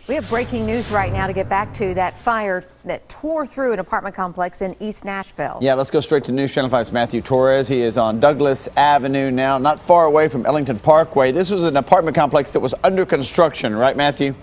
We have breaking news right now to get back to that fire that tore through an apartment complex in East Nashville. Yeah, let's go straight to News Channel 5's Matthew Torres. He is on Douglas Avenue now, not far away from Ellington Parkway. This was an apartment complex that was under construction, right, Matthew?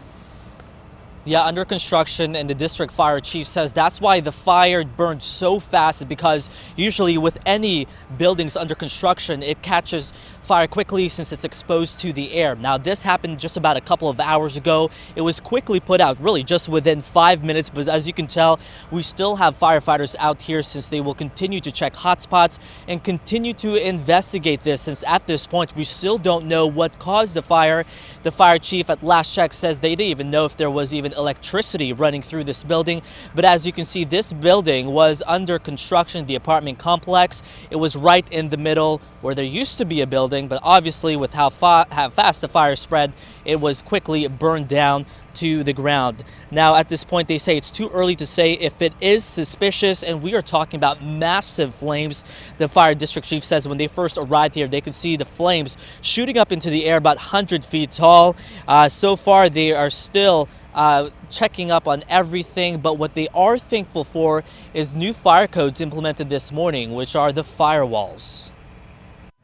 Yeah, under construction, and the district fire chief says that's why the fire burned so fast, because usually with any buildings under construction, it catches fire quickly since it's exposed to the air. Now, this happened just about a couple of hours ago. It was quickly put out, really just within 5 minutes, but as you can tell, we still have firefighters out here since they will continue to check hotspots and continue to investigate this, since at this point, we still don't know what caused the fire. The fire chief at last check says they didn't even know if there was even electricity running through this building. But as you can see, this building was under construction, the apartment complex. It was right in the middle where there used to be a building, but obviously with how fast the fire spread, it was quickly burned down to the ground. Now, at this point, they say it's too early to say if it is suspicious, and we are talking about massive flames. The fire district chief says when they first arrived here, they could see the flames shooting up into the air about 100 feet tall. So far, they are still checking up on everything, but what they are thankful for is new fire codes implemented this morning, which are the firewalls.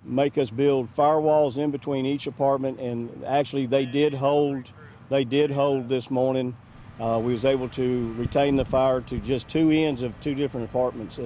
Make us build firewalls in between each apartment, and actually they did hold this morning. We was able to retain the fire to just two ends of two different apartments,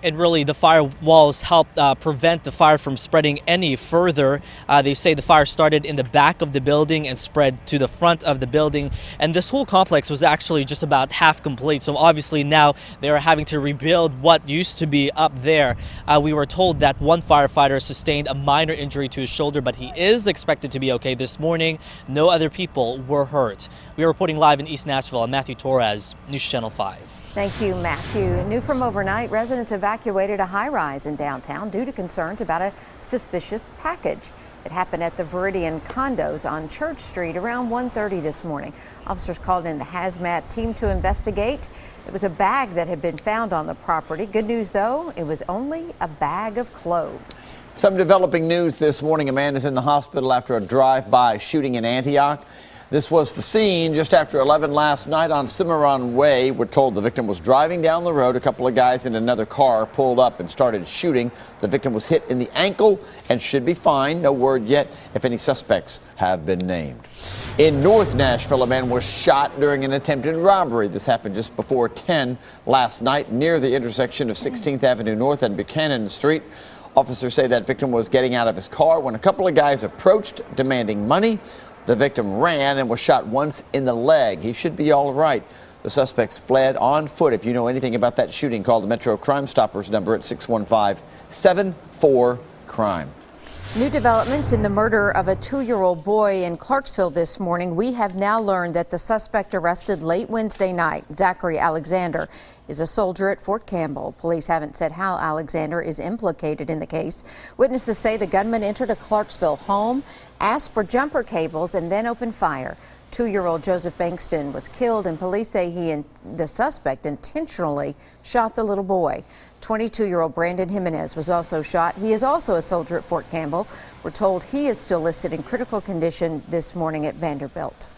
And really, the firewalls helped prevent the fire from spreading any further. They say the fire started in the back of the building and spread to the front of the building. And this whole complex was actually just about half complete. So obviously now they are having to rebuild what used to be up there. We were told that one firefighter sustained a minor injury to his shoulder, but he is expected to be okay this morning. No other people were hurt. We are reporting live in East Nashville. I'm Matthew Torres, News Channel 5. Thank you, Matthew. New from overnight, residents evacuated a high-rise in downtown due to concerns about a suspicious package. It happened at the Viridian condos on Church Street around 1:30 this morning. Officers called in the hazmat team to investigate. It was a bag that had been found on the property. Good news, though, it was only a bag of clothes. Some developing news this morning. A man is in the hospital after a drive-by shooting in Antioch. This was the scene just after 11 last night on Cimarron Way. We're told the victim was driving down the road. A couple of guys in another car pulled up and started shooting. The victim was hit in the ankle and should be fine. No word yet if any suspects have been named. In North Nashville, a man was shot during an attempted robbery. This happened just before 10 last night near the intersection of 16th Avenue North and Buchanan Street. Officers say that victim was getting out of his car when a couple of guys approached demanding money. The victim ran and was shot once in the leg. He should be all right. The suspects fled on foot. If you know anything about that shooting, call the Metro Crime Stoppers number at 615-74-CRIME. New developments in the murder of a 2-year-old boy in Clarksville this morning. We have now learned that the suspect arrested late Wednesday night, Zachary Alexander, is a soldier at Fort Campbell. Police haven't said how Alexander is implicated in the case. Witnesses say the gunman entered a Clarksville home, asked for jumper cables, and then opened fire. 2-year-old Joseph Bankston was killed, and police say the suspect intentionally shot the little boy. 22-year-old Brandon Jimenez was also shot. He is also a soldier at Fort Campbell. We're told he is still listed in critical condition this morning at Vanderbilt.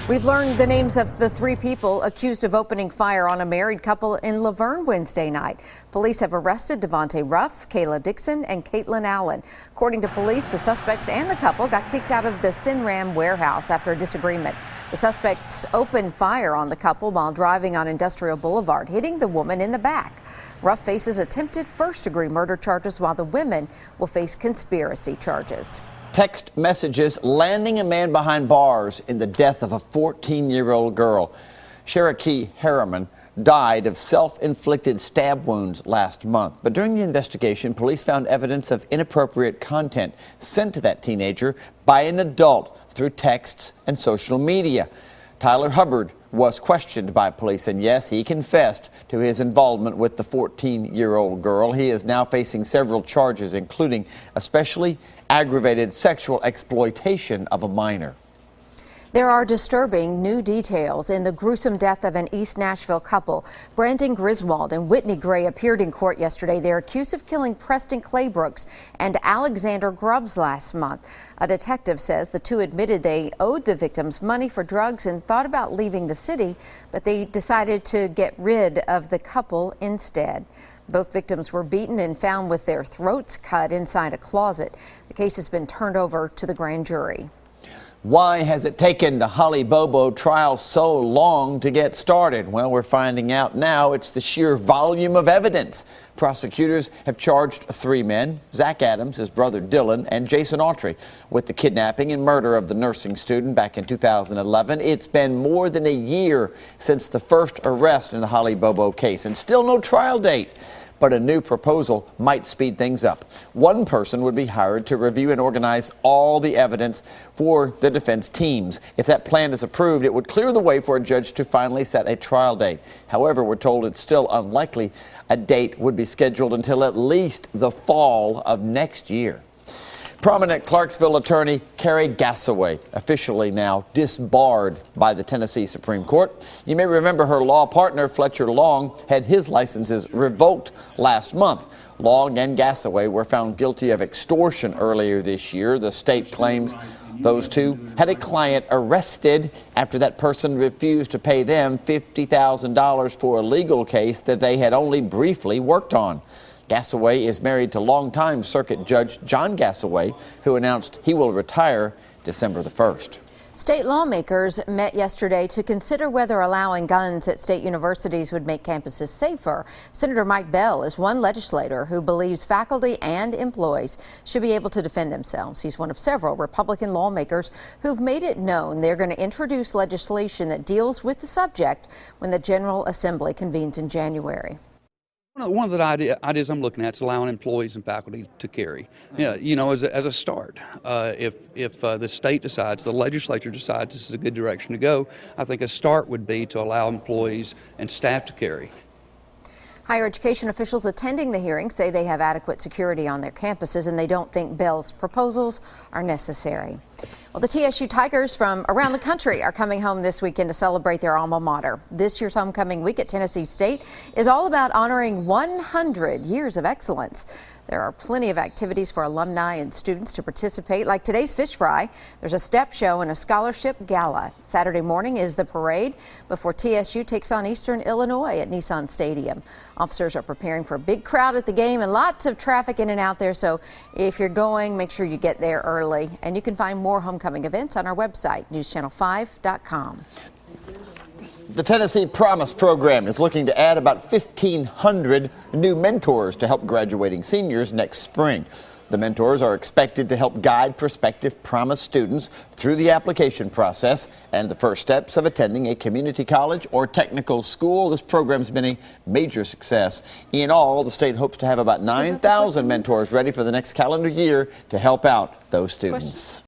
We've learned the names of the 3 people accused of opening fire on a married couple in Laverne Wednesday night. Police have arrested Devontae Ruff, Kayla Dixon, and Caitlin Allen. According to police, the suspects and the couple got kicked out of the Sinram warehouse after a disagreement. The suspects opened fire on the couple while driving on Industrial Boulevard, hitting the woman in the back. Ruff faces attempted first-degree murder charges, while the women will face conspiracy charges. Text messages landing a man behind bars in the death of a 14-year-old girl. Cherokee Harriman died of self-inflicted stab wounds last month. But during the investigation, police found evidence of inappropriate content sent to that teenager by an adult through texts and social media. Tyler Hubbard was questioned by police, and yes, he confessed to his involvement with the 14-year-old girl. He is now facing several charges, including especially aggravated sexual exploitation of a minor. There are disturbing new details in the gruesome death of an East Nashville couple. Brandon Griswold and Whitney Gray appeared in court yesterday. They're accused of killing Preston Claybrooks and Alexander Grubbs last month. A detective says the two admitted they owed the victims money for drugs and thought about leaving the city, but they decided to get rid of the couple instead. Both victims were beaten and found with their throats cut inside a closet. The case has been turned over to the grand jury. Why has it taken the Holly Bobo trial so long to get started? Well, we're finding out now it's the sheer volume of evidence. Prosecutors have charged 3 men, Zach Adams, his brother Dylan, and Jason Autry, with the kidnapping and murder of the nursing student back in 2011. It's been more than a year since the first arrest in the Holly Bobo case, and still no trial date. But a new proposal might speed things up. One person would be hired to review and organize all the evidence for the defense teams. If that plan is approved, it would clear the way for a judge to finally set a trial date. However, we're told it's still unlikely a date would be scheduled until at least the fall of next year. Prominent Clarksville attorney Carrie Gassaway, officially now disbarred by the Tennessee Supreme Court. You may remember her law partner Fletcher Long had his licenses revoked last month. Long and Gassaway were found guilty of extortion earlier this year. The state claims those two had a client arrested after that person refused to pay them $50,000 for a legal case that they had only briefly worked on. Gassaway is married to longtime circuit judge John Gassaway, who announced he will retire December the 1st. State lawmakers met yesterday to consider whether allowing guns at state universities would make campuses safer. Senator Mike Bell is one legislator who believes faculty and employees should be able to defend themselves. He's one of several Republican lawmakers who've made it known they're going to introduce legislation that deals with the subject when the General Assembly convenes in January. One of the ideas I'm looking at is allowing employees and faculty to carry. Yeah, you know, as a start. If the state decides, the legislature decides this is a good direction to go, I think a start would be to allow employees and staff to carry. Higher education officials attending the hearing say they have adequate security on their campuses and they don't think Bell's proposals are necessary. Well, the TSU Tigers from around the country are coming home this weekend to celebrate their alma mater. This year's homecoming week at Tennessee State is all about honoring 100 years of excellence. There are plenty of activities for alumni and students to participate, like today's fish fry. There's a step show and a scholarship gala. Saturday morning is the parade before TSU takes on Eastern Illinois at Nissan Stadium. Officers are preparing for a big crowd at the game and lots of traffic in and out there, so if you're going, make sure you get there early. And you can find more homecoming events on our website, newschannel5.com. The Tennessee Promise program is looking to add about 1,500 new mentors to help graduating seniors next spring. The mentors are expected to help guide prospective Promise students through the application process and the first steps of attending a community college or technical school. This program's been a major success. In all, the state hopes to have about 9,000 mentors ready for the next calendar year to help out those students.